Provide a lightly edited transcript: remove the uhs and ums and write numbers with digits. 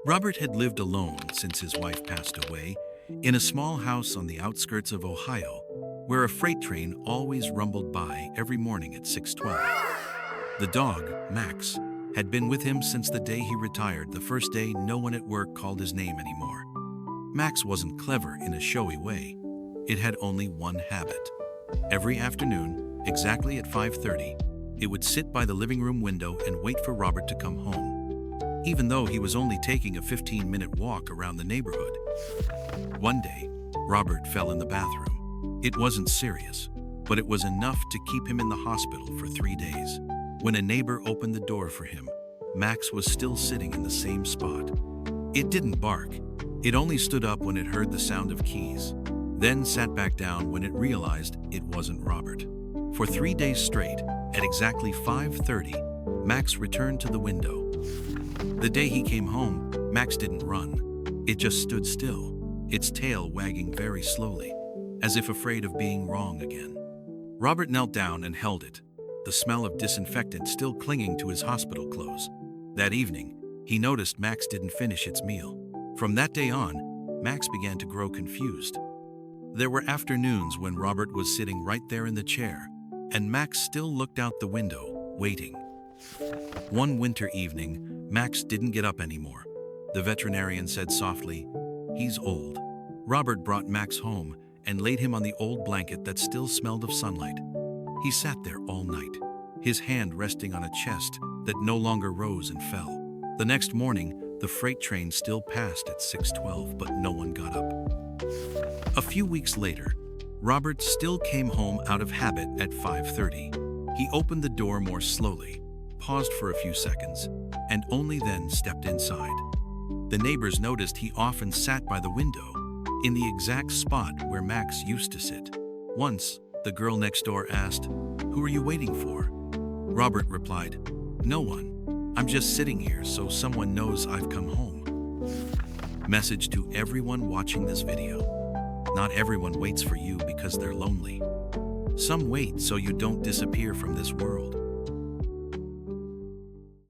Robert had lived alone since his wife passed away, in a small house on the outskirts of Ohio, where a freight train always rumbled by every morning at 6:12. The dog, Max, had been with him since the day he retired, the first day no one at work called his name anymore. Max wasn't clever in a showy way. It had only one habit. Every afternoon, exactly at 5:30, it would sit by the living room window and wait for Robert to come home, even though he was only taking a 15-minute walk around the neighborhood. One day, Robert fell in the bathroom. It wasn't serious, but it was enough to keep him in the hospital for 3 days. When a neighbor opened the door for him, Max was still sitting in the same spot. It didn't bark. It only stood up when it heard the sound of keys, then sat back down when it realized it wasn't Robert. For 3 days straight, at exactly 5:30, Max returned to the window. The day he came home, Max didn't run. It just stood still, its tail wagging very slowly, as if afraid of being wrong again. Robert knelt down and held it, the smell of disinfectant still clinging to his hospital clothes. That evening, he noticed Max didn't finish its meal. From that day on, Max began to grow confused. There were afternoons when Robert was sitting right there in the chair, and Max still looked out the window, waiting. One winter evening, Max didn't get up anymore. The veterinarian said softly, "He's old." Robert brought Max home and laid him on the old blanket that still smelled of sunlight. He sat there all night, his hand resting on a chest that no longer rose and fell. The next morning, the freight train still passed at 6:12, but no one got up. A few weeks later, Robert still came home out of habit at 5:30. He opened the door more slowly, paused for a few seconds, and only then stepped inside. The neighbors noticed he often sat by the window, in the exact spot where Max used to sit. Once, the girl next door asked, "Who are you waiting for?" Robert replied, "No one. I'm just sitting here so someone knows I've come home." Message to everyone watching this video. Not everyone waits for you because they're lonely. Some wait so you don't disappear from this world.